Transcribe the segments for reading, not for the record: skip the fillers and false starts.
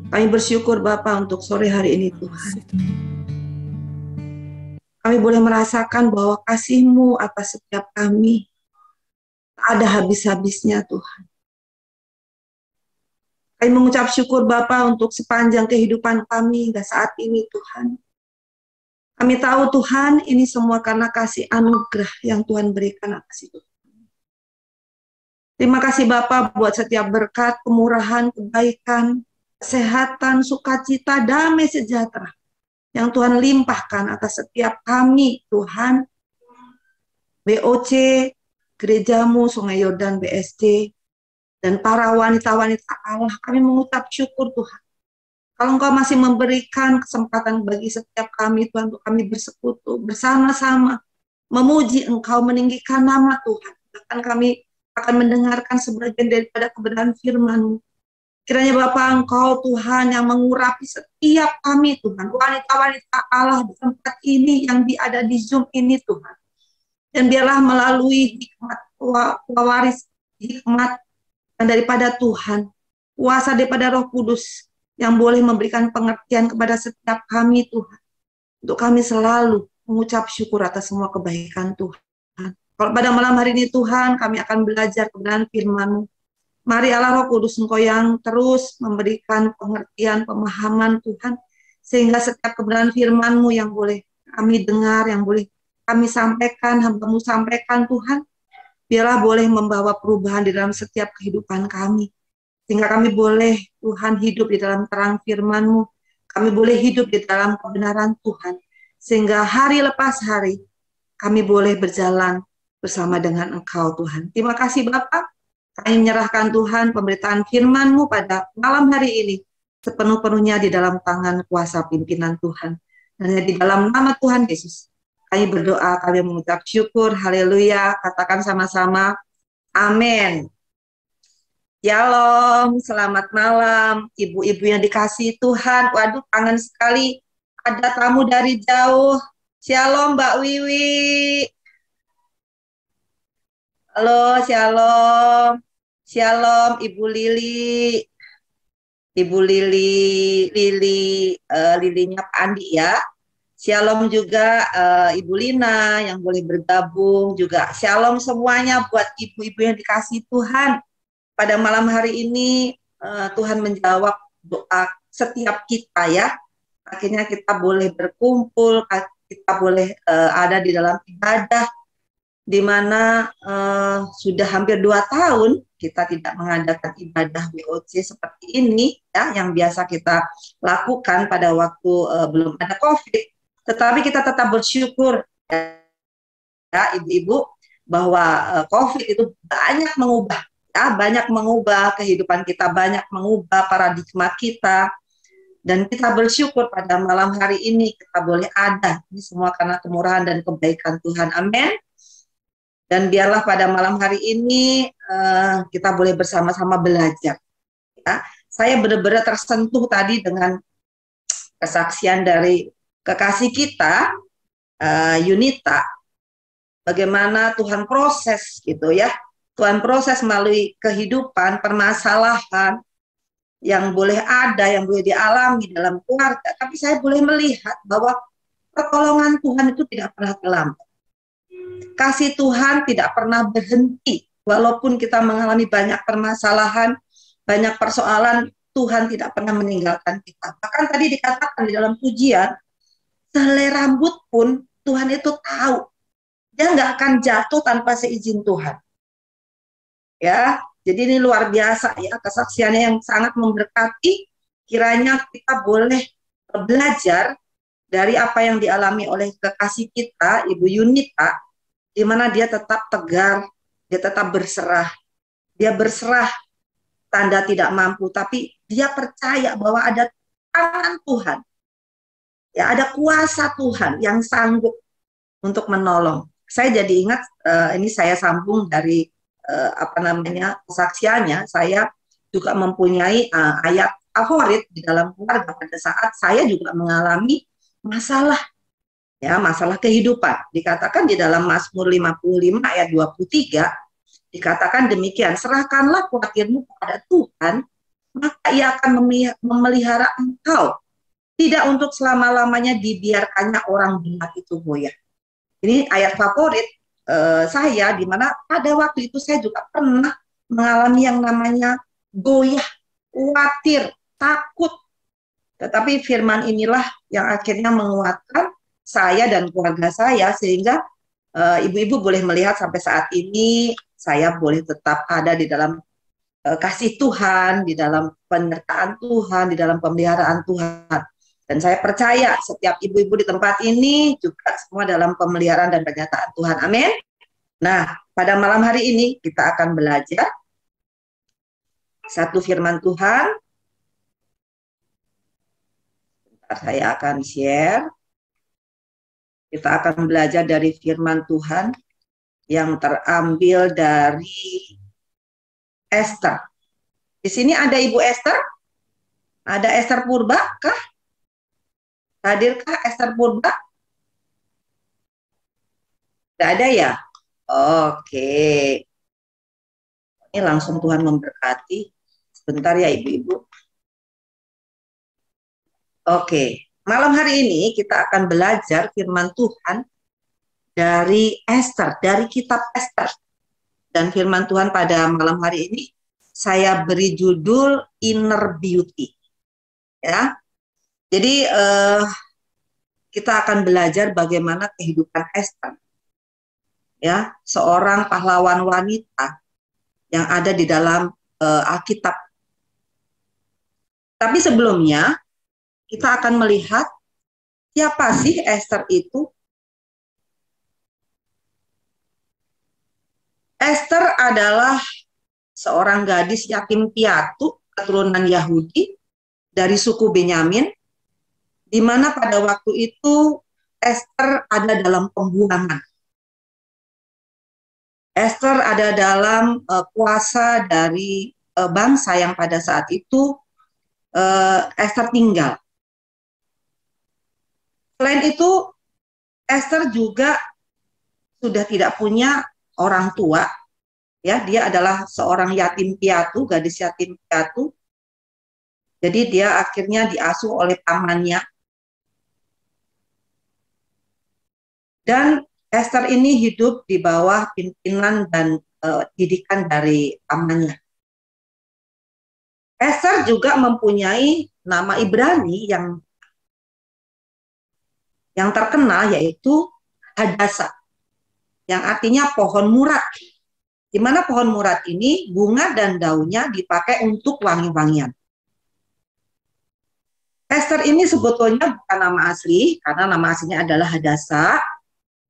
Kami bersyukur Bapa untuk sore hari ini Tuhan. Kami boleh merasakan bahwa kasih-Mu atas setiap kami tak ada habis-habisnya Tuhan. Kami mengucap syukur Bapa untuk sepanjang kehidupan kami hingga saat ini Tuhan. Kami tahu Tuhan ini semua karena kasih anugerah yang Tuhan berikan atas hidup. Terima kasih Bapa buat setiap berkat, kemurahan, kebaikan, kesehatan, sukacita, damai sejahtera yang Tuhan limpahkan atas setiap kami Tuhan. BOC, Gerejamu, Sungai Yordan, BSD, dan para wanita-wanita Allah, kami mengucap syukur Tuhan. Kalau Engkau masih memberikan kesempatan bagi setiap kami Tuhan untuk kami bersekutu, bersama-sama, memuji Engkau, meninggikan nama Tuhan. Bahkan kami akan mendengarkan sebagian daripada kebenaran firman-Mu. Kiranya Bapa Engkau Tuhan yang mengurapi setiap kami Tuhan, wanita-wanita Allah di tempat ini yang ada di Zoom ini Tuhan. Dan biarlah melalui hikmat pewaris hikmat dan daripada Tuhan, kuasa daripada Roh Kudus yang boleh memberikan pengertian kepada setiap kami Tuhan. Untuk kami selalu mengucap syukur atas semua kebaikan Tuhan. Kalau pada malam hari ini Tuhan, kami akan belajar kebenaran firman-Mu. Mari Allah Roh Kudus Engkau yang terus memberikan pengertian, pemahaman Tuhan, sehingga setiap kebenaran firman-Mu yang boleh kami dengar, yang boleh kami sampaikan, hamba-Mu sampaikan Tuhan, biarlah boleh membawa perubahan di dalam setiap kehidupan kami. Sehingga kami boleh Tuhan hidup di dalam terang firman-Mu, kami boleh hidup di dalam kebenaran Tuhan. Sehingga hari lepas hari, kami boleh berjalan bersama dengan Engkau Tuhan. Terima kasih Bapak. Kami menyerahkan Tuhan pemberitaan firman-Mu pada malam hari ini sepenuh-penuhnya di dalam tangan kuasa pimpinan Tuhan. Dan di dalam nama Tuhan Yesus, kami berdoa, kami mengucap syukur, haleluya, katakan sama-sama, amin. Shalom, selamat malam, ibu-ibu yang dikasihi Tuhan. Waduh, kangen sekali, ada tamu dari jauh. Shalom Mbak Wiwi. Halo, shalom. Shalom Ibu Lili. Ibu Lilinya Pak Andi ya. Shalom juga Ibu Lina yang boleh bergabung juga. Shalom semuanya buat ibu-ibu yang dikasihi Tuhan. Pada malam hari ini Tuhan menjawab doa setiap kita ya. Akhirnya kita boleh berkumpul, kita boleh ada di dalam ibadah, di mana sudah hampir 2 tahun kita tidak mengadakan ibadah WOC seperti ini ya, yang biasa kita lakukan pada waktu belum ada COVID. Tetapi kita tetap bersyukur ya ibu-ibu bahwa COVID itu banyak mengubah ya, banyak mengubah kehidupan kita, banyak mengubah paradigma kita. Dan kita bersyukur pada malam hari ini kita boleh ada. Ini semua karena kemurahan dan kebaikan Tuhan. Amin. Dan biarlah pada malam hari ini kita boleh bersama-sama belajar. Ya. Saya benar-benar tersentuh tadi dengan kesaksian dari kekasih kita, Yunita. Bagaimana Tuhan proses gitu ya. Tuhan proses melalui kehidupan, permasalahan yang boleh ada, yang boleh dialami dalam keluarga. Tapi saya boleh melihat bahwa pertolongan Tuhan itu tidak pernah terlambat. Kasih Tuhan tidak pernah berhenti. Walaupun kita mengalami banyak permasalahan, banyak persoalan, Tuhan tidak pernah meninggalkan kita. Bahkan tadi dikatakan di dalam pujian, sehelai rambut pun Tuhan itu tahu. Dia nggak akan jatuh tanpa seizin Tuhan. Ya, jadi ini luar biasa ya, kesaksiannya yang sangat memberkati. Kiranya kita boleh belajar dari apa yang dialami oleh kekasih kita, Ibu Yunita, di mana dia tetap tegar, dia tetap berserah. Dia berserah tanda tidak mampu, tapi dia percaya bahwa ada tangan Tuhan. Ya, ada kuasa Tuhan yang sanggup untuk menolong. Saya jadi ingat, ini saya sambung dari kesaksiannya. Saya juga mempunyai ayat favorit di dalam keluarga pada saat saya juga mengalami masalah. Ya, masalah kehidupan. Dikatakan di dalam Mazmur 55 ayat 23, dikatakan demikian, serahkanlah khawatirmu kepada Tuhan, maka ia akan memelihara engkau. Tidak untuk selama-lamanya dibiarkannya orang bilang itu goyah. Ini ayat favorit saya, di mana pada waktu itu saya juga pernah mengalami yang namanya goyah, khawatir, takut. Tetapi firman inilah yang akhirnya menguatkan saya dan keluarga saya, sehingga ibu-ibu boleh melihat sampai saat ini saya boleh tetap ada di dalam kasih Tuhan, di dalam penyertaan Tuhan, di dalam pemeliharaan Tuhan. Dan saya percaya setiap ibu-ibu di tempat ini juga semua dalam pemeliharaan dan penyertaan Tuhan. Amin. Nah, pada malam hari ini kita akan belajar satu firman Tuhan. Saya akan share. Kita akan belajar dari firman Tuhan yang terambil dari Esther. Di sini ada Ibu Esther? Ada Esther Purba kah? Hadirkah Esther Purba? Tidak ada ya? Oke. Ini langsung Tuhan memberkati. Sebentar ya ibu-ibu. Oke. Malam hari ini kita akan belajar firman Tuhan dari Esther, dari kitab Esther. Dan firman Tuhan pada malam hari ini saya beri judul Inner Beauty. Ya. Jadi kita akan belajar bagaimana kehidupan Esther, ya, seorang pahlawan wanita yang ada di dalam Alkitab. Tapi sebelumnya kita akan melihat siapa sih Esther itu. Esther adalah seorang gadis yatim piatu keturunan Yahudi dari suku Benyamin, di mana pada waktu itu Esther ada dalam pembuangan. Esther ada dalam kuasa dari bangsa yang pada saat itu Esther tinggal. Selain itu, Esther juga sudah tidak punya orang tua. Ya, dia adalah seorang yatim piatu, gadis yatim piatu. Jadi dia akhirnya diasuh oleh pamannya. Dan Esther ini hidup di bawah pimpinan dan didikan dari pamannya. Esther juga mempunyai nama Ibrani yang terkenal, yaitu Hadassah, yang artinya pohon murad. Di mana pohon murad ini bunga dan daunnya dipakai untuk wangi-wangian. Esther ini sebetulnya bukan nama asli, karena nama aslinya adalah Hadassah.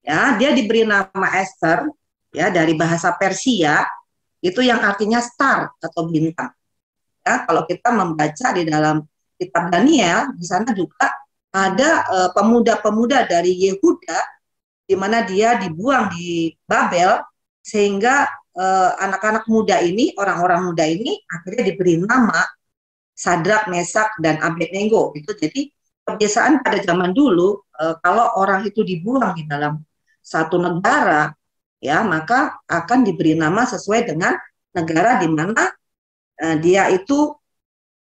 Ya, dia diberi nama Esther ya dari bahasa Persia, itu yang artinya star atau bintang. Ya, kalau kita membaca di dalam kitab Daniel, di sana juga ada pemuda-pemuda dari Yehuda, di mana dia dibuang di Babel, sehingga anak-anak muda ini, orang-orang muda ini akhirnya diberi nama Sadrak, Mesak, dan Abednego. Itu jadi kebiasaan pada zaman dulu, kalau orang itu dibuang di dalam satu negara, ya, maka akan diberi nama sesuai dengan negara di mana dia itu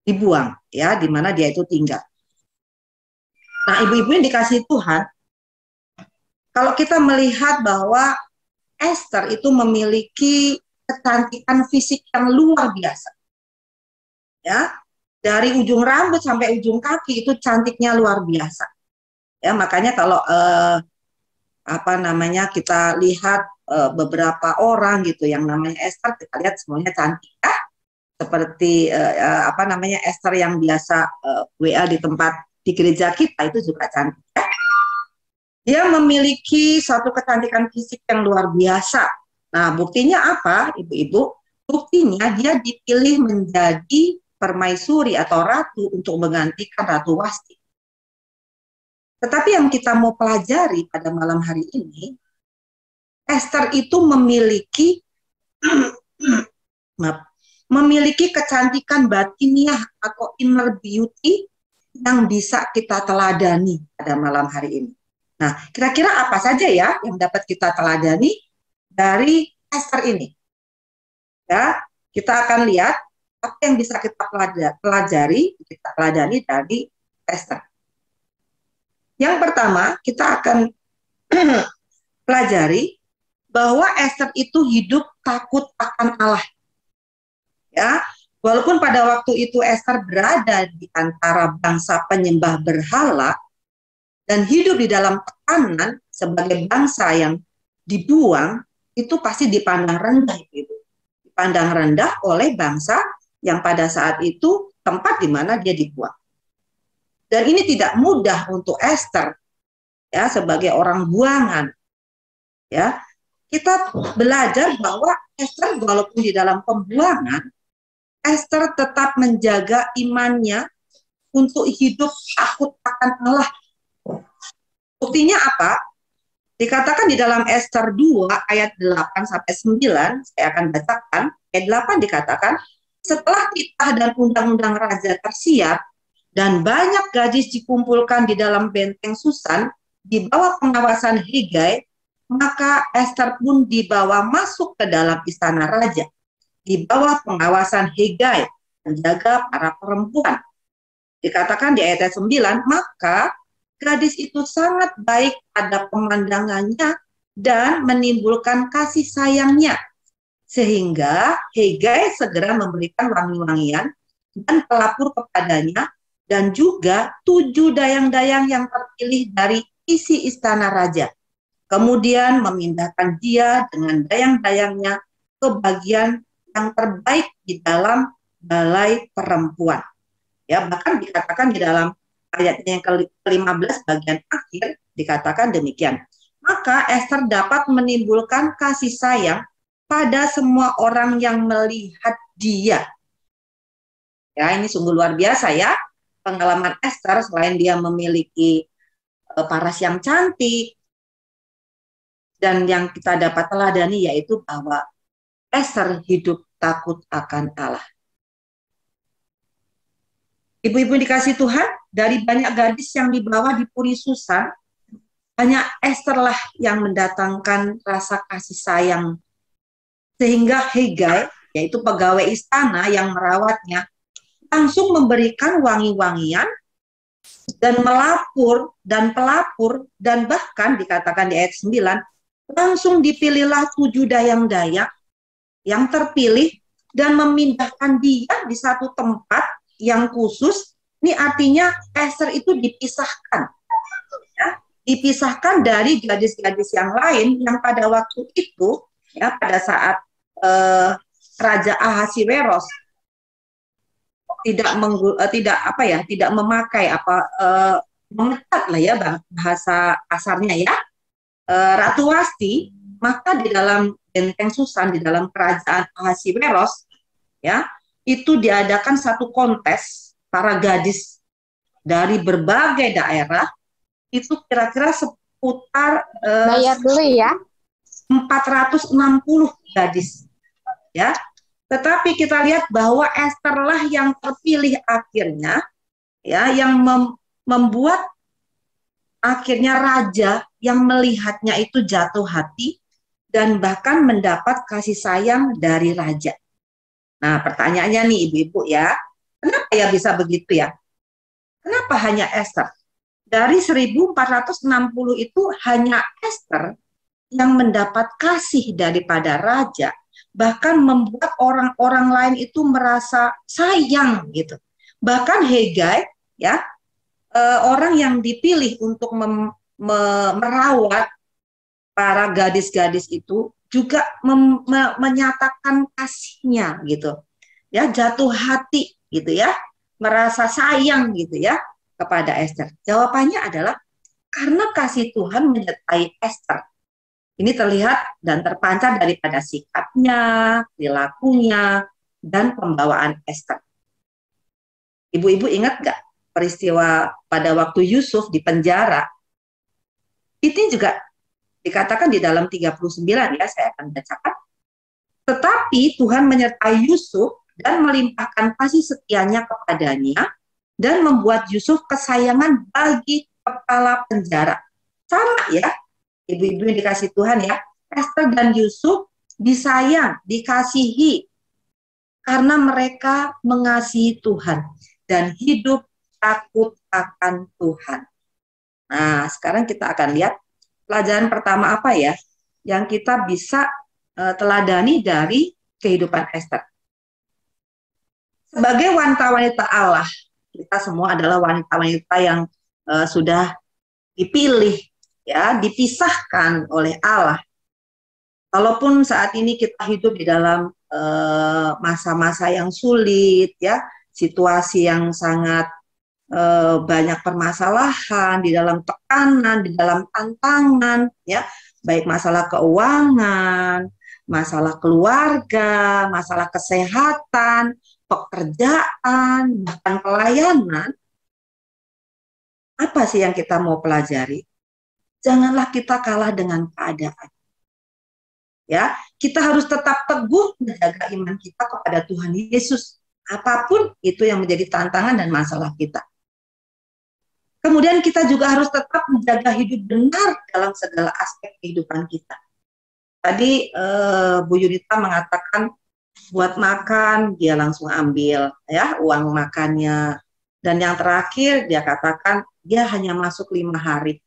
dibuang, ya, di mana dia itu tinggal. Nah, ibu-ibu yang dikasihi Tuhan, kalau kita melihat bahwa Esther itu memiliki kecantikan fisik yang luar biasa, ya, dari ujung rambut sampai ujung kaki itu cantiknya luar biasa, ya. Makanya kalau kita lihat beberapa orang gitu yang namanya Esther, kita lihat semuanya cantik, ya. Seperti Esther yang biasa WA di tempat di gereja kita itu juga cantik, ya. Dia memiliki suatu kecantikan fisik yang luar biasa. Nah, buktinya apa, ibu-ibu? Buktinya dia dipilih menjadi permaisuri atau ratu untuk menggantikan Ratu Wasti. Tetapi yang kita mau pelajari pada malam hari ini, Esther itu memiliki kecantikan batiniah atau inner beauty yang bisa kita teladani pada malam hari ini. Nah, kira-kira apa saja ya yang dapat kita teladani dari Esther ini? Ya, kita akan lihat apa yang bisa kita pelajari, kita pelajari dari Esther. Yang pertama, kita akan pelajari bahwa Esther itu hidup takut akan Allah. Ya, walaupun pada waktu itu Esther berada di antara bangsa penyembah berhala dan hidup di dalam tekanan sebagai bangsa yang dibuang, itu pasti dipandang rendah, gitu. Dipandang rendah oleh bangsa yang pada saat itu tempat di mana dia dibuang. Dan ini tidak mudah untuk Esther, ya, sebagai orang buangan. Ya, kita belajar bahwa Esther walaupun di dalam pembuangan, Esther tetap menjaga imannya untuk hidup takut akan Allah. Buktinya apa? Dikatakan di dalam Esther 2 ayat 8 sampai 9, saya akan bacakan. Ayat 8 dikatakan, setelah titah dan undang-undang raja tersiap dan banyak gadis dikumpulkan di dalam benteng Susan di bawah pengawasan Hegai, maka Esther pun dibawa masuk ke dalam istana raja di bawah pengawasan Hegai, penjaga para perempuan. Dikatakan di ayat 9, maka gadis itu sangat baik pada pemandangannya dan menimbulkan kasih sayangnya, sehingga Hegai segera memberikan wangi-wangian dan pelapur kepadanya, dan juga 7 dayang-dayang yang terpilih dari isi istana raja. Kemudian memindahkan dia dengan dayang-dayangnya ke bagian yang terbaik di dalam balai perempuan. Ya, bahkan dikatakan di dalam ayatnya yang ke-15 bagian akhir dikatakan demikian. Maka Esther dapat menimbulkan kasih sayang pada semua orang yang melihat dia. Ya, ini sungguh luar biasa ya. Pengalaman Esther, selain dia memiliki paras yang cantik, dan yang kita dapat teladani yaitu bahwa Esther hidup takut akan Allah. Ibu-ibu dikasih Tuhan, dari banyak gadis yang dibawa di Puri Susan, hanya Esther lah yang mendatangkan rasa kasih sayang. Sehingga Hegai, yaitu pegawai istana yang merawatnya, langsung memberikan wangi-wangian dan melapur dan pelapur, dan bahkan dikatakan di ayat 9, langsung dipilihlah 7 dayang-dayang yang terpilih dan memindahkan dia di satu tempat yang khusus. Ini artinya Esther itu dipisahkan, ya, dipisahkan dari gadis-gadis yang lain yang pada waktu itu, ya, pada saat Raja Ahasiweros tidak memakai mengetat lah ya bahasa kasarnya ya, Ratu Wasti, maka di dalam benteng Susan, di dalam kerajaan Ahasiweros, ya, itu diadakan satu kontes para gadis dari berbagai daerah, itu kira-kira seputar bayar dulu ya 460 gadis, ya. Tetapi kita lihat bahwa Esther lah yang terpilih akhirnya, ya, yang membuat akhirnya raja yang melihatnya itu jatuh hati dan bahkan mendapat kasih sayang dari raja. Nah, pertanyaannya nih ibu-ibu ya, kenapa ya bisa begitu ya? Kenapa hanya Esther? Dari 1460 itu hanya Esther yang mendapat kasih daripada raja, bahkan membuat orang-orang lain itu merasa sayang gitu. Bahkan Hegai, ya, orang yang dipilih untuk merawat para gadis-gadis itu juga menyatakan kasihnya gitu, ya, jatuh hati gitu ya, merasa sayang gitu ya kepada Esther. Jawabannya adalah karena kasih Tuhan menyertai Esther. Ini terlihat dan terpancar daripada sikapnya, perilakunya, dan pembawaan Esther. Ibu-ibu ingat nggak peristiwa pada waktu Yusuf di penjara? Ini juga dikatakan di dalam 39 ya, saya akan bacakan. Tetapi Tuhan menyertai Yusuf dan melimpahkan kasih setianya kepadanya dan membuat Yusuf kesayangan bagi kepala penjara. Sama ya, ibu-ibu yang dikasih Tuhan ya, Esther dan Yusuf disayang, dikasihi karena mereka mengasihi Tuhan dan hidup takut akan Tuhan. Nah, sekarang kita akan lihat pelajaran pertama apa ya yang kita bisa teladani dari kehidupan Ester. Sebagai wanita-wanita Allah, kita semua adalah wanita-wanita yang sudah dipilih, ya, dipisahkan oleh Allah. Walaupun saat ini kita hidup di dalam masa-masa yang sulit, ya, situasi yang sangat banyak permasalahan, di dalam tekanan, di dalam tantangan, ya, baik masalah keuangan, masalah keluarga, masalah kesehatan, pekerjaan, bahkan pelayanan. Apa sih yang kita mau pelajari? Janganlah kita kalah dengan keadaan. Ya, kita harus tetap teguh menjaga iman kita kepada Tuhan Yesus. Apapun itu yang menjadi tantangan dan masalah kita. Kemudian kita juga harus tetap menjaga hidup benar dalam segala aspek kehidupan kita. Tadi Bu Yunita mengatakan buat makan dia langsung ambil ya uang makannya. Dan yang terakhir dia katakan dia hanya masuk 5 hari.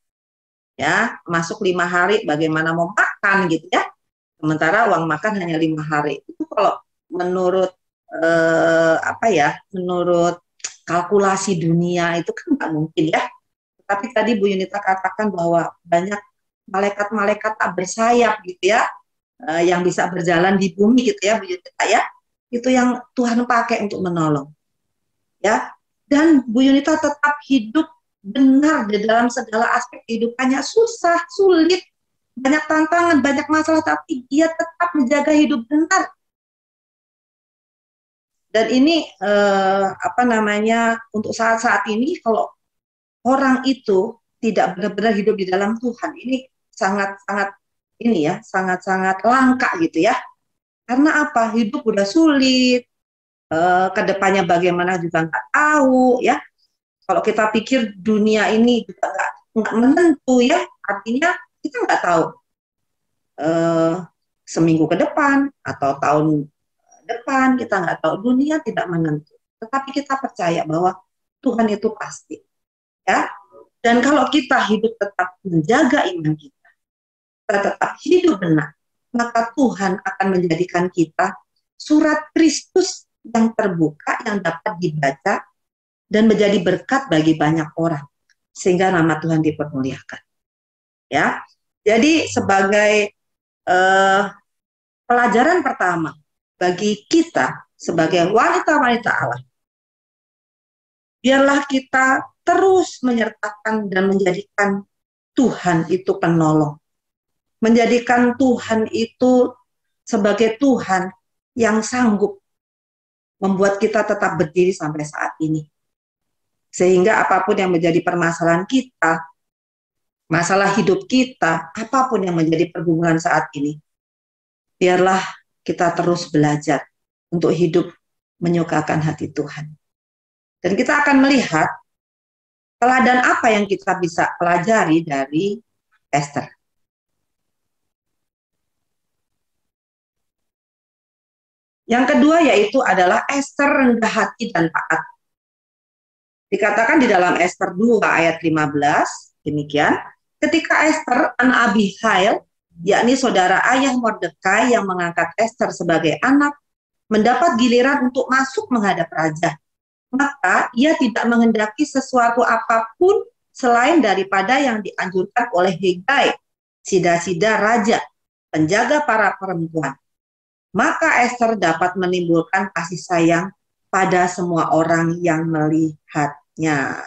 Ya, masuk 5 hari bagaimana mau makan gitu ya. Sementara uang makan hanya 5 hari. Itu kalau menurut menurut kalkulasi dunia itu kan nggak mungkin ya. Tapi tadi Bu Yunita katakan bahwa banyak malaikat-malaikat tak bersayap gitu ya, yang bisa berjalan di bumi gitu ya Bu Yunita ya. Itu yang Tuhan pakai untuk menolong. Ya. Dan Bu Yunita tetap hidup benar di dalam segala aspek kehidupannya, susah, sulit, banyak tantangan, banyak masalah, tapi dia tetap menjaga hidup benar. Dan ini untuk saat-saat ini kalau orang itu tidak benar-benar hidup di dalam Tuhan, ini sangat-sangat langka gitu ya. Karena apa? Hidup udah sulit, kedepannya bagaimana juga nggak tahu ya. Kalau kita pikir dunia ini juga nggak menentu ya, artinya kita nggak tahu seminggu ke depan atau tahun depan, kita nggak tahu, dunia tidak menentu. Tetapi kita percaya bahwa Tuhan itu pasti, ya. Dan kalau kita hidup tetap menjaga iman kita tetap hidup benar, maka Tuhan akan menjadikan kita surat Kristus yang terbuka, yang dapat dibaca dan menjadi berkat bagi banyak orang, sehingga nama Tuhan dipermuliakan. Ya, jadi sebagai pelajaran pertama bagi kita sebagai wanita-wanita Allah, biarlah kita terus menyertakan dan menjadikan Tuhan itu penolong. Menjadikan Tuhan itu sebagai Tuhan yang sanggup membuat kita tetap berdiri sampai saat ini. Sehingga apapun yang menjadi permasalahan kita, masalah hidup kita, apapun yang menjadi pergumulan saat ini, biarlah kita terus belajar untuk hidup menyukakan hati Tuhan. Dan kita akan melihat teladan apa yang kita bisa pelajari dari Ester. Yang kedua yaitu adalah Ester rendah hati dan taat. Dikatakan di dalam Ester 2 ayat 15, demikian, ketika Ester, anak Abihail, yakni saudara ayah Mordekai yang mengangkat Ester sebagai anak, mendapat giliran untuk masuk menghadap raja. Maka ia tidak menghendaki sesuatu apapun selain daripada yang dianjurkan oleh Hegai, sida-sida raja, penjaga para perempuan. Maka Ester dapat menimbulkan kasih sayang pada semua orang yang melihatnya.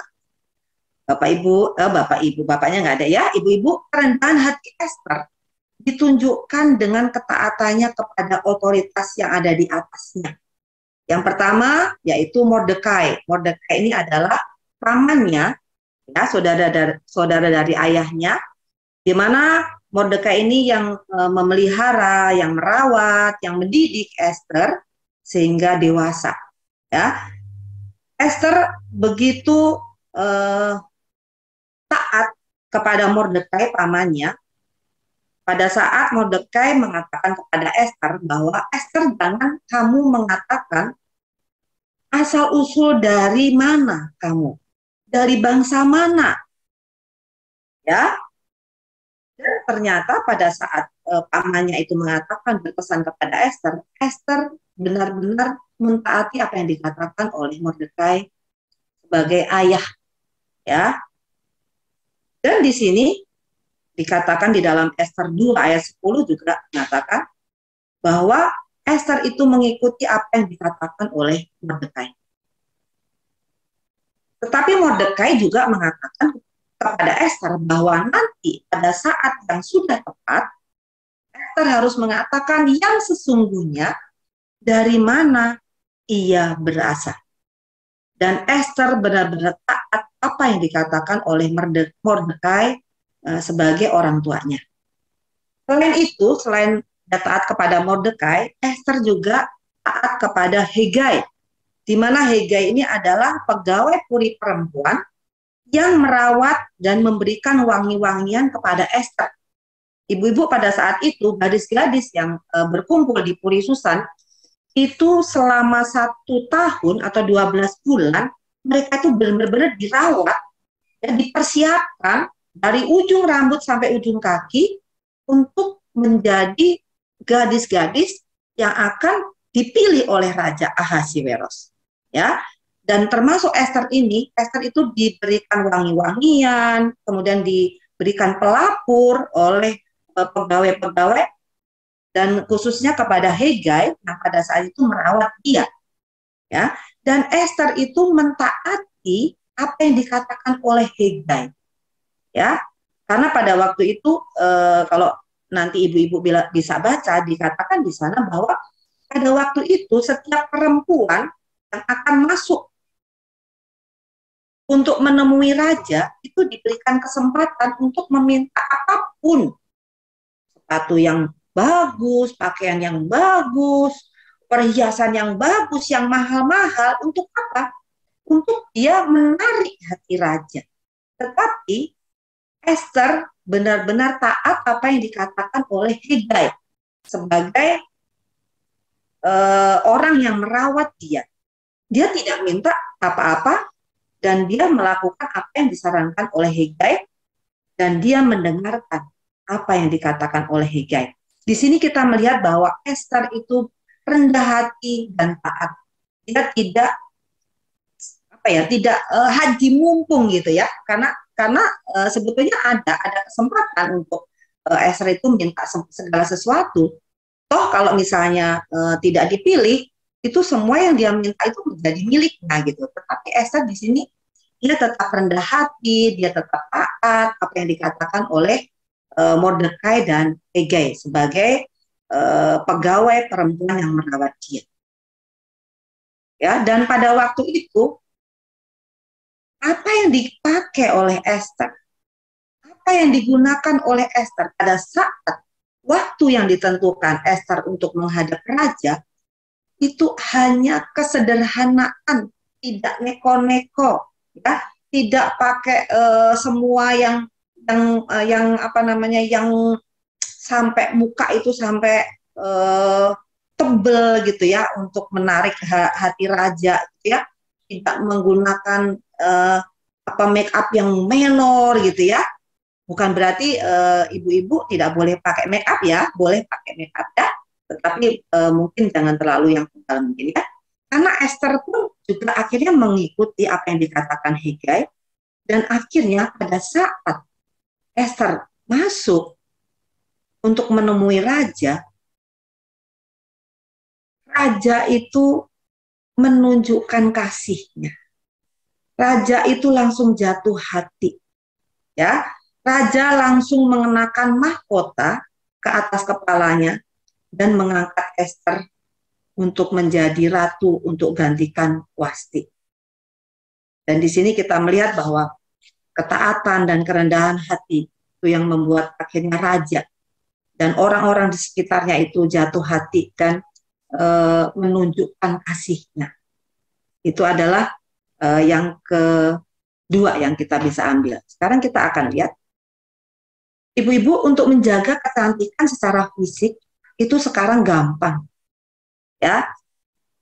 Bapaknya nggak ada ya, ibu-ibu, kerendahan hati Ester ditunjukkan dengan ketaatannya kepada otoritas yang ada di atasnya. Yang pertama yaitu Mordekai. Mordekai ini adalah pamannya, ya, saudara dari ayahnya, di mana Mordekai ini yang memelihara, yang merawat, yang mendidik Ester sehingga dewasa. Ya, Ester begitu taat kepada Mordekai pamannya, pada saat Mordekai mengatakan kepada Esther bahwa Esther, jangan kamu mengatakan asal-usul dari mana kamu, dari bangsa mana, ya. Dan ternyata pada saat pamannya itu mengatakan, berpesan kepada Esther, Esther benar-benar mentaati apa yang dikatakan oleh Mordekai sebagai ayah, ya. Dan di sini dikatakan di dalam Esther 2 ayat 10 juga mengatakan bahwa Esther itu mengikuti apa yang dikatakan oleh Mordekai. Tetapi Mordekai juga mengatakan kepada Esther bahwa nanti pada saat yang sudah tepat, Esther harus mengatakan yang sesungguhnya dari mana ia berasal. Dan Esther benar-benar taat apa yang dikatakan oleh Mordekai sebagai orang tuanya. Selain itu, selain taat kepada Mordekai, Esther juga taat kepada Hegai, di mana Hegai ini adalah pegawai puri perempuan yang merawat dan memberikan wangi-wangian kepada Esther. Ibu-ibu pada saat itu, gadis-gadis yang berkumpul di Puri Susan, itu selama 1 tahun atau 12 bulan, mereka itu benar-benar dirawat dan dipersiapkan dari ujung rambut sampai ujung kaki untuk menjadi gadis-gadis yang akan dipilih oleh Raja Ahasiweros. Ya, dan termasuk Esther ini, Esther itu diberikan wangi-wangian, kemudian diberikan pelapur oleh pegawai-pegawai, dan khususnya kepada Hegai yang pada saat itu merawat dia, ya. Dan Esther itu mentaati apa yang dikatakan oleh Hegai, ya. Karena pada waktu itu kalau nanti ibu-ibu bisa baca, dikatakan di sana bahwa pada waktu itu setiap perempuan yang akan masuk untuk menemui raja itu diberikan kesempatan untuk meminta apapun, sepatu yang bagus, pakaian yang bagus, perhiasan yang bagus, yang mahal-mahal. Untuk apa? Untuk dia menarik hati raja. Tetapi Esther benar-benar taat apa yang dikatakan oleh Hegai sebagai orang yang merawat dia. Dia tidak minta apa-apa dan dia melakukan apa yang disarankan oleh Hegai dan dia mendengarkan apa yang dikatakan oleh Hegai. Di sini kita melihat bahwa Esther itu rendah hati dan taat. Dia tidak haji mumpung gitu ya, karena sebetulnya ada kesempatan untuk Esther itu minta segala sesuatu. Toh kalau misalnya tidak dipilih, itu semua yang dia minta itu menjadi miliknya gitu. Tetapi Esther di sini dia tetap rendah hati, dia tetap taat apa yang dikatakan oleh Mordekai dan Hegai sebagai pegawai perempuan yang merawat dia. Ya, dan pada waktu itu apa yang dipakai oleh Esther, apa yang digunakan oleh Esther pada saat waktu yang ditentukan Esther untuk menghadap raja, itu hanya kesederhanaan, tidak neko-neko, ya, tidak pakai semua yang sampai muka itu sampai tebel gitu ya untuk menarik hati raja gitu ya, tidak menggunakan make up yang menor gitu ya. Bukan berarti ibu-ibu tidak boleh pakai make up ya, boleh pakai make up ya, tetapi mungkin jangan terlalu yang tebal mungkin ya. Karena Esther pun juga akhirnya mengikuti apa yang dikatakan Hegai, dan akhirnya pada saat Esther masuk untuk menemui raja, raja itu menunjukkan kasihnya. Raja itu langsung jatuh hati, ya. Raja langsung mengenakan mahkota ke atas kepalanya dan mengangkat Esther untuk menjadi ratu untuk gantikan Wasti. Dan di sini kita melihat bahwa ketaatan dan kerendahan hati itu yang membuat akhirnya raja dan orang-orang di sekitarnya itu jatuh hati dan menunjukkan kasihnya. Itu adalah yang kedua yang kita bisa ambil. Sekarang kita akan lihat Ibu-ibu untuk menjaga kecantikan secara fisik itu sekarang gampang ya.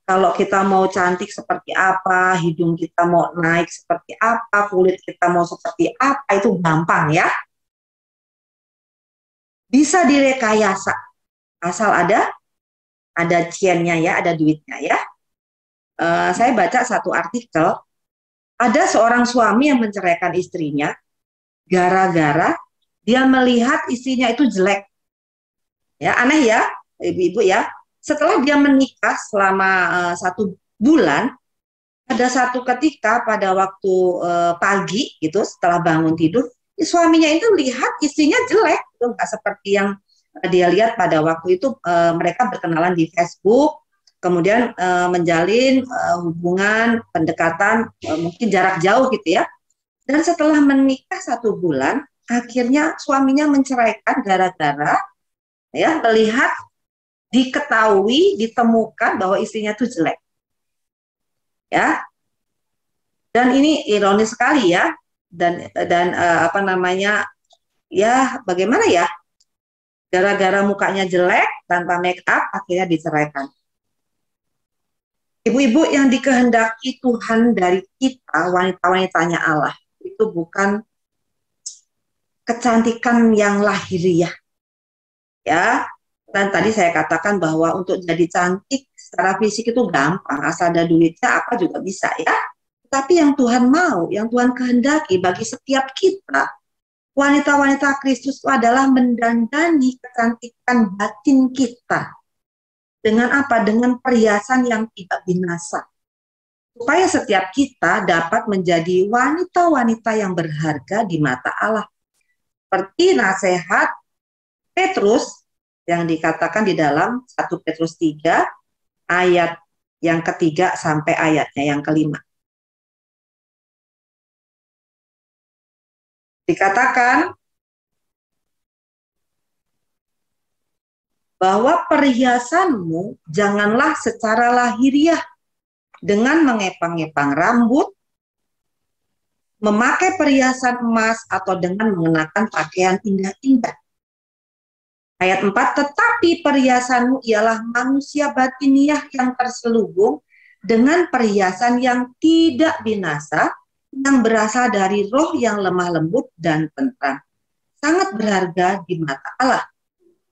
Kalau kita mau cantik seperti apa, hidung kita mau naik seperti apa, kulit kita mau seperti apa, itu gampang ya. Bisa direkayasa, asal ada ciennya ya, ada duitnya ya. Saya baca satu artikel, ada seorang suami yang menceraikan istrinya gara-gara dia melihat istrinya itu jelek. Ya, aneh ya, ibu-ibu ya. Setelah dia menikah selama 1 bulan, ada satu ketika pada waktu pagi gitu, setelah bangun tidur, suaminya itu lihat istrinya jelek, itu nggak seperti yang dia lihat pada waktu itu. Mereka berkenalan di Facebook, kemudian menjalin hubungan pendekatan mungkin jarak jauh gitu ya. Dan setelah menikah 1 bulan, akhirnya suaminya menceraikan gara-gara ya melihat, diketahui, ditemukan bahwa istrinya itu jelek. Ya, dan ini ironis sekali ya, dan apa namanya, ya bagaimana ya, gara-gara mukanya jelek tanpa make up akhirnya diceraikan. Ibu-ibu, yang dikehendaki Tuhan dari kita, wanita-wanitanya Allah, itu bukan kecantikan yang lahiriah ya. Dan tadi saya katakan bahwa untuk jadi cantik secara fisik itu gampang, asal ada duitnya apa juga bisa ya. Tapi yang Tuhan mau, yang Tuhan kehendaki bagi setiap kita, wanita-wanita Kristus itu adalah mendandani kecantikan batin kita. Dengan apa? Dengan perhiasan yang tidak binasa. Supaya setiap kita dapat menjadi wanita-wanita yang berharga di mata Allah. Seperti nasihat Petrus yang dikatakan di dalam 1 Petrus 3 ayat yang ketiga sampai ayatnya yang kelima. Dikatakan bahwa perhiasanmu janganlah secara lahiriah dengan mengepang-epang rambut, memakai perhiasan emas, atau dengan mengenakan pakaian indah-indah. Ayat 4, tetapi perhiasanmu ialah manusia batiniah yang terselubung dengan perhiasan yang tidak binasa, yang berasal dari roh yang lemah lembut dan tentram, sangat berharga di mata Allah.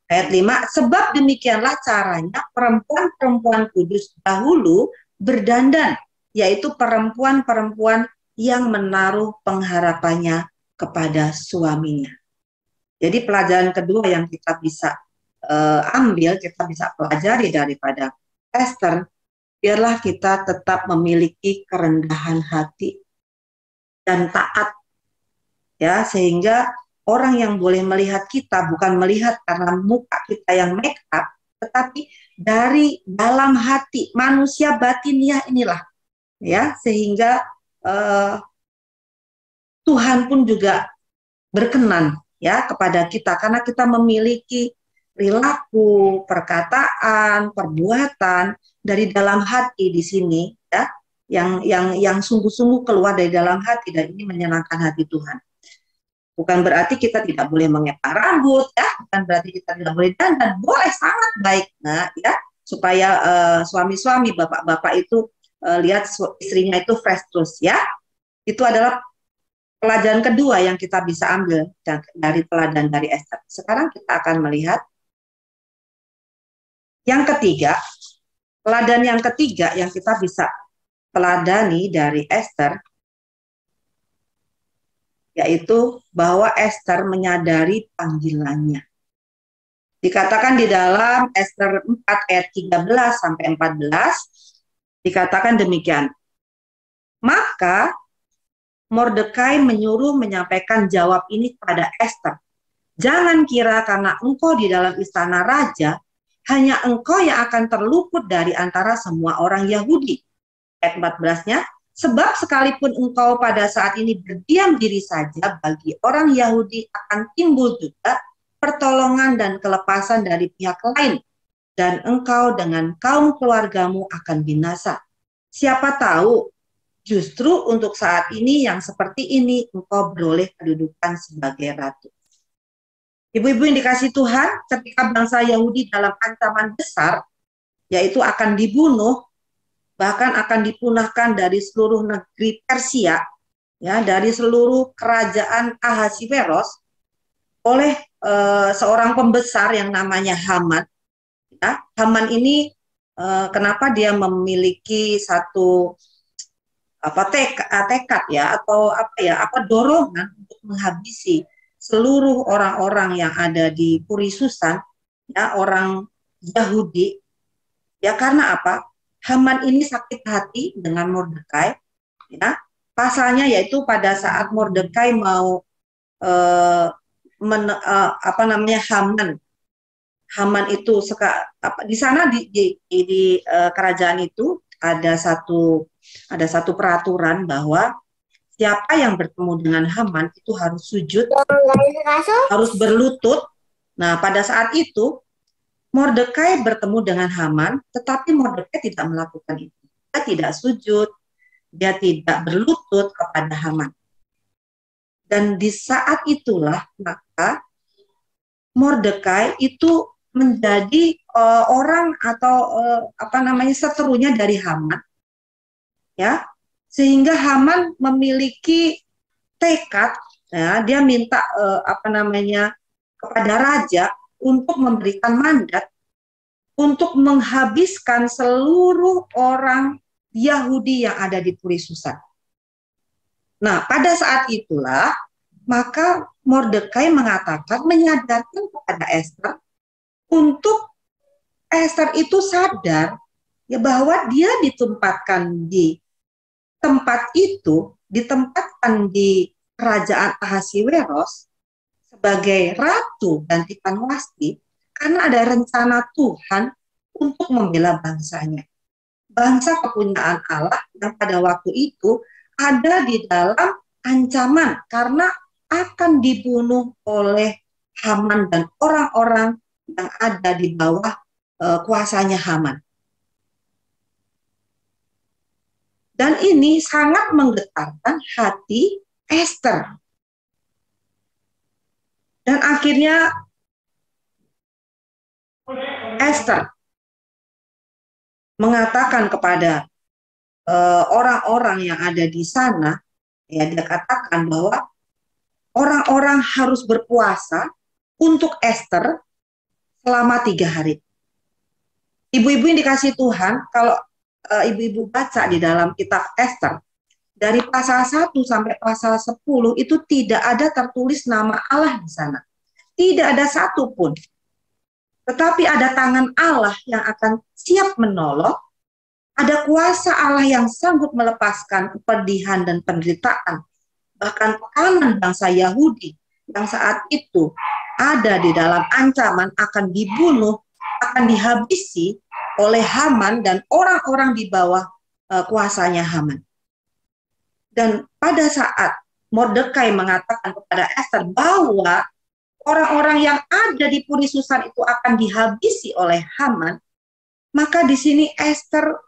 Ayat 5, sebab demikianlah caranya perempuan-perempuan kudus dahulu berdandan, yaitu perempuan-perempuan yang menaruh pengharapannya kepada suaminya. Jadi pelajaran kedua yang kita bisa ambil, kita bisa pelajari daripada Esther, biarlah kita tetap memiliki kerendahan hati dan taat, ya, sehingga orang yang boleh melihat kita bukan melihat karena muka kita yang make up, tetapi dari dalam hati manusia batiniah inilah, ya, sehingga Tuhan pun juga berkenan ya kepada kita karena kita memiliki perilaku, perkataan, perbuatan dari dalam hati di sini ya, yang sungguh-sungguh keluar dari dalam hati, dan ini menyenangkan hati Tuhan. Bukan berarti kita tidak boleh mengepang rambut ya, bukan berarti kita tidak boleh dandan, boleh, sangat baik. Nah, ya, supaya suami-suami, bapak-bapak itu lihat istrinya itu fresh terus ya. Itu adalah pelajaran kedua yang kita bisa ambil dari teladan dari Esther. Sekarang kita akan melihat yang ketiga, teladan yang ketiga yang kita bisa teladani dari Esther, yaitu bahwa Esther menyadari panggilannya. Dikatakan di dalam Esther 4 ayat 13 sampai 14, dikatakan demikian. Maka Mordekai menyuruh menyampaikan jawab ini kepada Esther. Jangan kira karena engkau di dalam istana raja, hanya engkau yang akan terluput dari antara semua orang Yahudi. Ayat 14-nya, sebab sekalipun engkau pada saat ini berdiam diri saja, bagi orang Yahudi akan timbul juga pertolongan dan kelepasan dari pihak lain, dan engkau dengan kaum keluargamu akan binasa. Siapa tahu, justru untuk saat ini yang seperti ini engkau beroleh kedudukan sebagai ratu. Ibu-ibu yang dikasih Tuhan, ketika bangsa Yahudi dalam ancaman besar, yaitu akan dibunuh, bahkan akan dipunahkan dari seluruh negeri Persia, ya, dari seluruh kerajaan Ahasiweros oleh seorang pembesar yang namanya Haman. Ya, Haman ini kenapa dia memiliki satu tekad ya, atau dorongan untuk menghabisi seluruh orang-orang yang ada di Puri Susan, ya, orang Yahudi, ya, karena apa? Haman ini sakit hati dengan Mordekai, ya. Pasalnya yaitu pada saat Mordekai mau Haman itu di sana di kerajaan itu ada satu peraturan bahwa siapa yang bertemu dengan Haman itu harus sujud, harus berlutut. Nah, pada saat itu Mordekai bertemu dengan Haman, tetapi Mordekai tidak melakukan itu. Dia tidak sujud, dia tidak berlutut kepada Haman. Dan di saat itulah maka Mordekai itu menjadi orang atau seterunya dari Haman, ya, sehingga Haman memiliki tekad, ya, dia minta kepada raja untuk memberikan mandat untuk menghabiskan seluruh orang Yahudi yang ada di Puri Susan. Nah, pada saat itulah maka Mordekai menyadarkan kepada Esther untuk Esther itu sadar ya bahwa dia ditempatkan di tempat itu, ditempatkan di kerajaan Ahasiweros sebagai ratu gantikan Wasti karena ada rencana Tuhan untuk membela bangsanya. Bangsa kepunyaan Allah yang pada waktu itu ada di dalam ancaman karena akan dibunuh oleh Haman dan orang-orang yang ada di bawah kuasanya Haman. Dan ini sangat menggetarkan hati Esther. Dan akhirnya Esther mengatakan kepada orang-orang yang ada di sana, ya, dia katakan bahwa orang-orang harus berpuasa untuk Esther selama 3 hari. Ibu-ibu yang dikasih Tuhan, kalau ibu-ibu baca di dalam kitab Esther, dari pasal 1 sampai pasal 10 itu tidak ada tertulis nama Allah di sana. Tidak ada satupun. Tetapi ada tangan Allah yang akan siap menolong, ada kuasa Allah yang sanggup melepaskan kepedihan dan penderitaan, bahkan tekanan bangsa Yahudi yang saat itu ada di dalam ancaman akan dibunuh, akan dihabisi oleh Haman dan orang-orang di bawah kuasanya Haman. Dan pada saat Mordekai mengatakan kepada Esther bahwa orang-orang yang ada di Puri Susan itu akan dihabisi oleh Haman, maka di sini Esther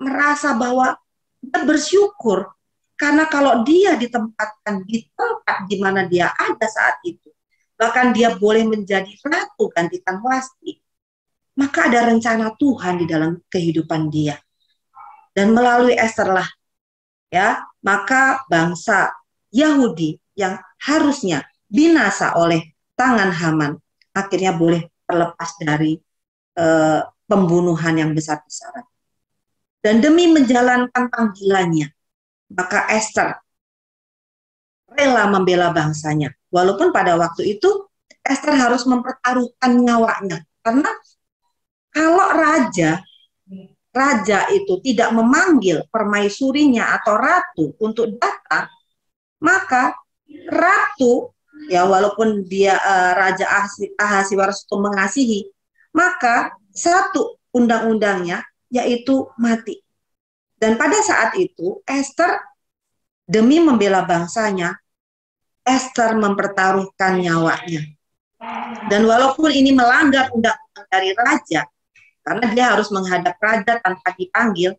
merasa bahwa dia bersyukur karena kalau dia ditempatkan di tempat di mana dia ada saat itu, bahkan dia boleh menjadi ratu gantikan Wasti, maka ada rencana Tuhan di dalam kehidupan dia. Dan melalui Esther lah, ya, maka bangsa Yahudi yang harusnya binasa oleh tangan Haman akhirnya boleh terlepas dari pembunuhan yang besar-besaran. Dan demi menjalankan panggilannya, maka Esther rela membela bangsanya. Walaupun pada waktu itu Esther harus mempertaruhkan nyawanya. Karena kalau raja itu tidak memanggil permaisurinya atau ratu untuk datang, maka ratu, ya walaupun dia Raja Ahasiweros itu mengasihi, maka satu undang-undangnya yaitu mati. Dan pada saat itu Esther demi membela bangsanya, Esther mempertaruhkan nyawanya. Dan walaupun ini melanggar undang-undang dari raja, karena dia harus menghadap raja tanpa dipanggil,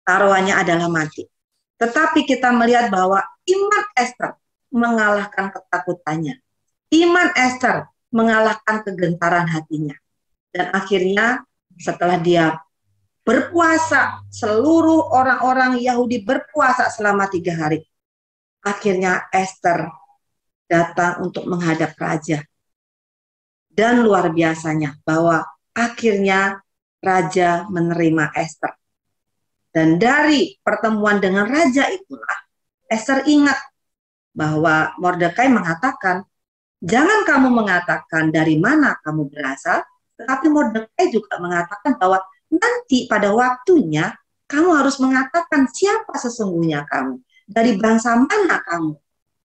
taruhannya adalah mati. Tetapi kita melihat bahwa iman Esther mengalahkan ketakutannya. Iman Esther mengalahkan kegentaran hatinya. Dan akhirnya setelah dia berpuasa, seluruh orang-orang Yahudi berpuasa selama 3 hari. Akhirnya Esther datang untuk menghadap raja. Dan luar biasanya bahwa akhirnya raja menerima Esther. Dan dari pertemuan dengan raja itulah Esther ingat bahwa Mordekai mengatakan, jangan kamu mengatakan dari mana kamu berasal, tetapi Mordekai juga mengatakan bahwa nanti pada waktunya kamu harus mengatakan siapa sesungguhnya kamu, dari bangsa mana kamu.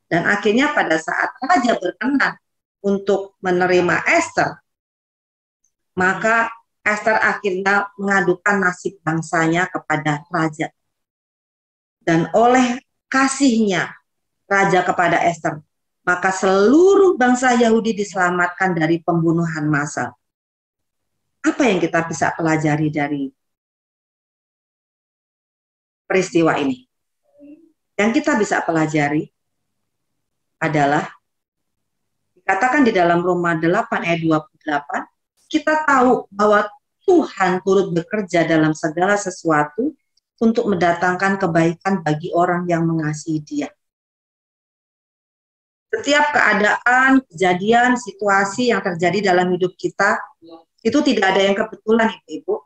Dan akhirnya pada saat raja berkenan untuk menerima Esther, maka Esther akhirnya mengadukan nasib bangsanya kepada raja. Dan oleh kasihnya raja kepada Esther, maka seluruh bangsa Yahudi diselamatkan dari pembunuhan massal. Apa yang kita bisa pelajari dari peristiwa ini? Yang kita bisa pelajari adalah dikatakan di dalam Roma 8 ayat 28, kita tahu bahwa Tuhan turut bekerja dalam segala sesuatu untuk mendatangkan kebaikan bagi orang yang mengasihi Dia. Setiap keadaan, kejadian, situasi yang terjadi dalam hidup kita, itu tidak ada yang kebetulan, Ibu.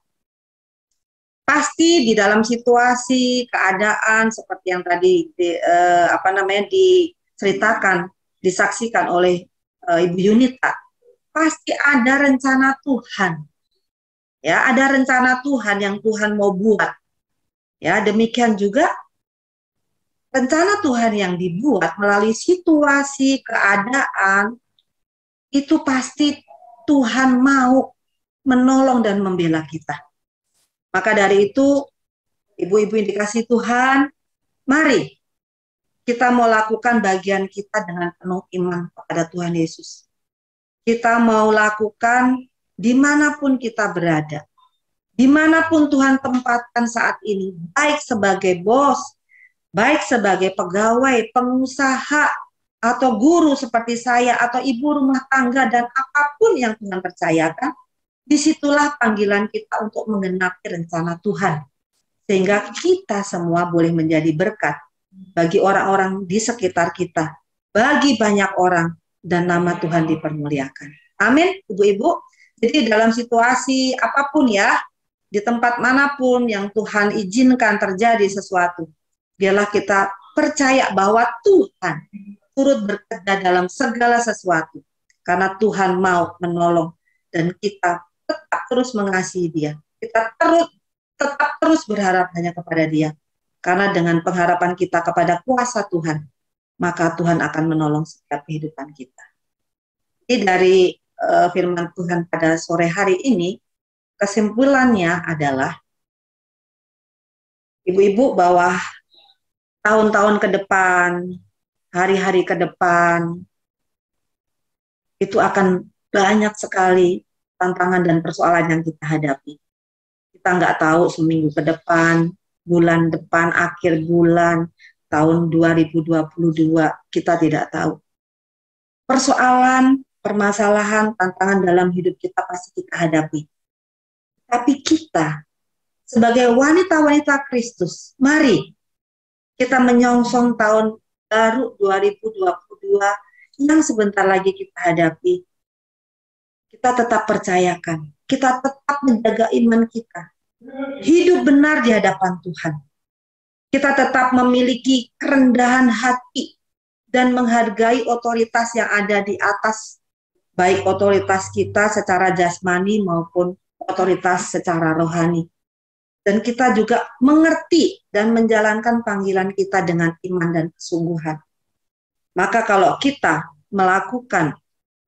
Pasti di dalam situasi, keadaan seperti yang tadi diceritakan, disaksikan oleh Ibu Yunita, pasti ada rencana Tuhan. Ya, ada rencana Tuhan yang Tuhan mau buat. Ya, demikian juga rencana Tuhan yang dibuat melalui situasi, keadaan, itu pasti Tuhan mau menolong dan membela kita. Maka dari itu, ibu-ibu yang dikasihi Tuhan, mari kita mau lakukan bagian kita dengan penuh iman kepada Tuhan Yesus. Kita mau lakukan dimanapun kita berada, dimanapun Tuhan tempatkan saat ini, baik sebagai bos, baik sebagai pegawai, pengusaha, atau guru seperti saya, atau ibu rumah tangga, dan apapun yang Tuhan percayakan, disitulah panggilan kita untuk menggenapi rencana Tuhan. Sehingga kita semua boleh menjadi berkat bagi orang-orang di sekitar kita, bagi banyak orang, dan nama Tuhan dipermuliakan. Amin, ibu-ibu. Jadi dalam situasi apapun ya, di tempat manapun yang Tuhan izinkan terjadi sesuatu, biarlah kita percaya bahwa Tuhan turut bekerja dalam segala sesuatu, karena Tuhan mau menolong, dan kita tetap terus mengasihi Dia. Kita tetap terus berharap hanya kepada Dia, karena dengan pengharapan kita kepada kuasa Tuhan, maka Tuhan akan menolong setiap kehidupan kita. Jadi dari firman Tuhan pada sore hari ini, kesimpulannya adalah, ibu-ibu, bahwa tahun-tahun ke depan, hari-hari ke depan, itu akan banyak sekali tantangan dan persoalan yang kita hadapi. Kita nggak tahu seminggu ke depan, bulan depan, akhir bulan, tahun 2022, kita tidak tahu. Persoalan, permasalahan, tantangan dalam hidup kita pasti kita hadapi. Tapi kita, sebagai wanita-wanita Kristus, mari kita menyongsong tahun baru 2022 yang sebentar lagi kita hadapi. Kita tetap percayakan, kita tetap menjaga iman kita, hidup benar di hadapan Tuhan. Kita tetap memiliki kerendahan hati dan menghargai otoritas yang ada di atas, baik otoritas kita secara jasmani maupun otoritas secara rohani. Dan kita juga mengerti dan menjalankan panggilan kita dengan iman dan kesungguhan. Maka kalau kita melakukan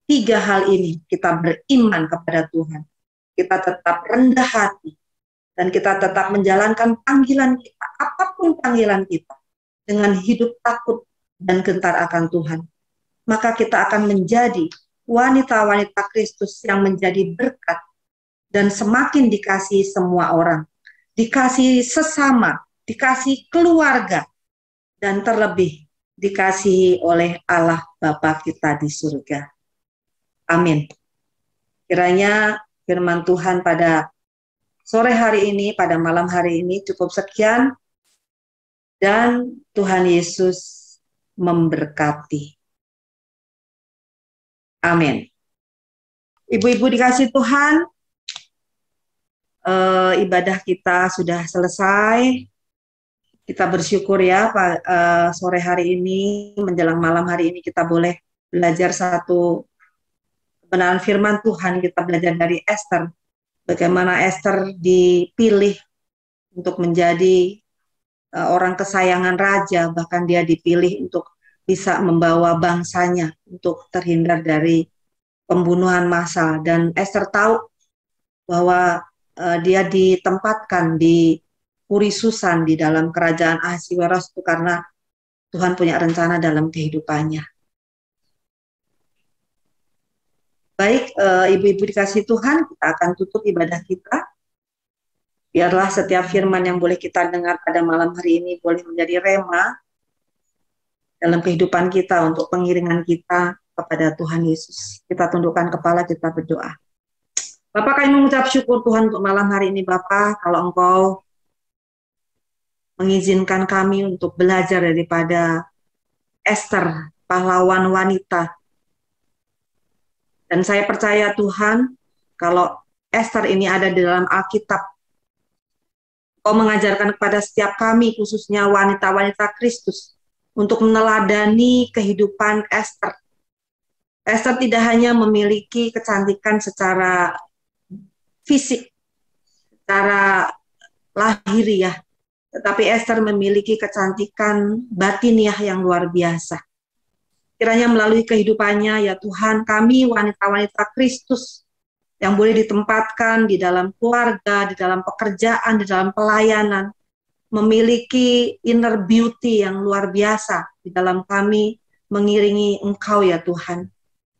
3 hal ini, kita beriman kepada Tuhan, kita tetap rendah hati, dan kita tetap menjalankan panggilan kita, apapun panggilan kita, dengan hidup takut dan gentar akan Tuhan, maka kita akan menjadi wanita-wanita Kristus yang menjadi berkat dan semakin dikasihi semua orang, dikasihi sesama, dikasihi keluarga, dan terlebih dikasihi oleh Allah Bapa kita di surga. Amin. Kiranya firman Tuhan pada sore hari ini, pada malam hari ini cukup sekian, dan Tuhan Yesus memberkati. Amin. Ibu-ibu dikasih Tuhan, ibadah kita sudah selesai. Kita bersyukur ya, sore hari ini, menjelang malam hari ini kita boleh belajar satu kebenaran firman Tuhan. Kita belajar dari Esther, bagaimana Esther dipilih untuk menjadi orang kesayangan raja, bahkan dia dipilih untuk bisa membawa bangsanya untuk terhindar dari pembunuhan massal. Dan Esther tahu bahwa dia ditempatkan di Puri Susan di dalam kerajaan Ahasiweros itu karena Tuhan punya rencana dalam kehidupannya. Baik, ibu-ibu dikasih Tuhan, kita akan tutup ibadah kita. Biarlah setiap firman yang boleh kita dengar pada malam hari ini boleh menjadi rema dalam kehidupan kita untuk pengiringan kita kepada Tuhan Yesus. Kita tundukkan kepala, kita berdoa. Bapak, kami mengucap syukur Tuhan untuk malam hari ini, Bapak, kalau Engkau mengizinkan kami untuk belajar daripada Esther, pahlawan wanita. Dan saya percaya Tuhan, kalau Esther ini ada di dalam Alkitab, Kau mengajarkan kepada setiap kami, khususnya wanita-wanita Kristus, untuk meneladani kehidupan Esther. Esther tidak hanya memiliki kecantikan secara fisik, secara lahiriah, tetapi Esther memiliki kecantikan batiniah yang luar biasa. Kiranya melalui kehidupannya, ya Tuhan, kami wanita-wanita Kristus yang boleh ditempatkan di dalam keluarga, di dalam pekerjaan, di dalam pelayanan, memiliki inner beauty yang luar biasa di dalam kami mengiringi Engkau, ya Tuhan.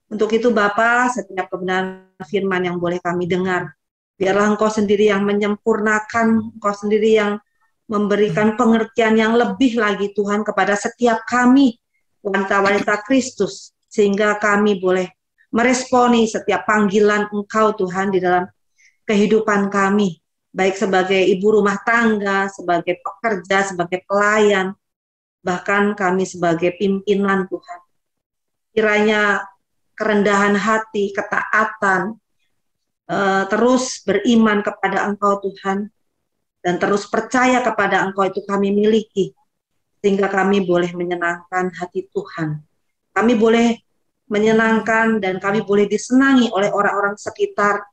Untuk itu Bapa, setiap kebenaran firman yang boleh kami dengar, biarlah Engkau sendiri yang menyempurnakan, Engkau sendiri yang memberikan pengertian yang lebih lagi Tuhan kepada setiap kami, wanita-wanita Kristus, sehingga kami boleh meresponi setiap panggilan Engkau Tuhan di dalam kehidupan kami, baik sebagai ibu rumah tangga, sebagai pekerja, sebagai pelayan, bahkan kami sebagai pimpinan Tuhan. Kiranya kerendahan hati, ketaatan, terus beriman kepada Engkau Tuhan, dan terus percaya kepada Engkau itu kami miliki, sehingga kami boleh menyenangkan hati Tuhan. Kami boleh menyenangkan dan kami boleh disenangi oleh orang-orang sekitar,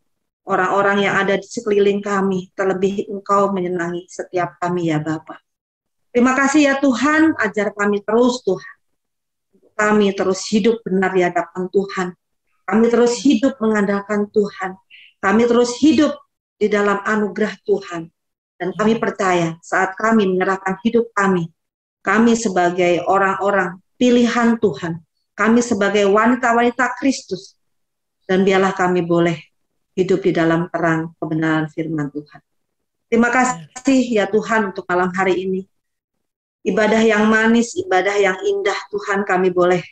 orang-orang yang ada di sekeliling kami, terlebih Engkau menyenangi setiap kami, ya Bapa. Terima kasih ya Tuhan, ajar kami terus Tuhan. Kami terus hidup benar di hadapan Tuhan. Kami terus hidup mengandalkan Tuhan. Kami terus hidup di dalam anugerah Tuhan. Dan kami percaya saat kami menyerahkan hidup kami sebagai orang-orang pilihan Tuhan, kami sebagai wanita-wanita Kristus, dan biarlah kami boleh hidup di dalam terang kebenaran firman Tuhan. Terima kasih ya Tuhan untuk malam hari ini. Ibadah yang manis, ibadah yang indah Tuhan, kami boleh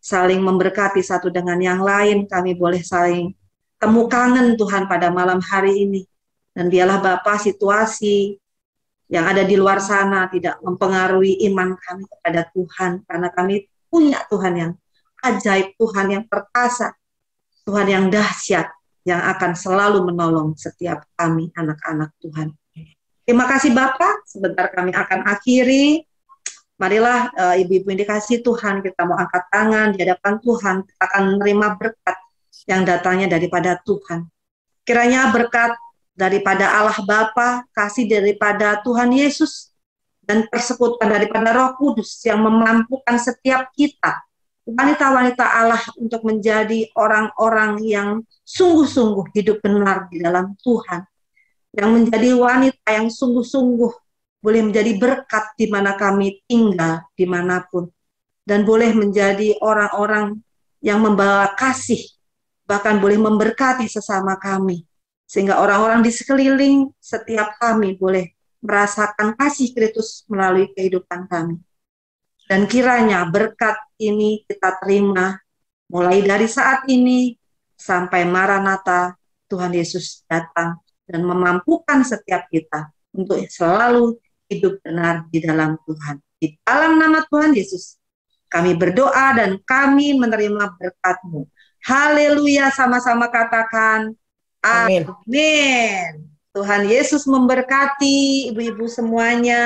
saling memberkati satu dengan yang lain, kami boleh saling temu kangen Tuhan pada malam hari ini. Dan biarlah Bapa, situasi yang ada di luar sana tidak mempengaruhi iman kami kepada Tuhan, karena kami punya Tuhan yang ajaib, Tuhan yang perkasa, Tuhan yang dahsyat, yang akan selalu menolong setiap kami anak-anak Tuhan. Terima kasih Bapak, sebentar kami akan akhiri. Marilah ibu-ibu yang dikasih Tuhan, kita mau angkat tangan di hadapan Tuhan, kita akan menerima berkat yang datangnya daripada Tuhan. Kiranya berkat daripada Allah Bapa, kasih daripada Tuhan Yesus, dan persekutuan daripada Roh Kudus yang memampukan setiap kita, wanita-wanita Allah, untuk menjadi orang-orang yang sungguh-sungguh hidup benar di dalam Tuhan, yang menjadi wanita yang sungguh-sungguh boleh menjadi berkat di mana kami tinggal, dimanapun, dan boleh menjadi orang-orang yang membawa kasih, bahkan boleh memberkati sesama kami, sehingga orang-orang di sekeliling setiap kami boleh merasakan kasih Kristus melalui kehidupan kami. Dan kiranya berkat ini kita terima mulai dari saat ini sampai Maranatha, Tuhan Yesus datang dan memampukan setiap kita untuk selalu hidup benar di dalam Tuhan. Di dalam nama Tuhan Yesus, kami berdoa dan kami menerima berkat-Mu. Haleluya, sama-sama katakan Amin. amin. Tuhan Yesus memberkati ibu-ibu semuanya.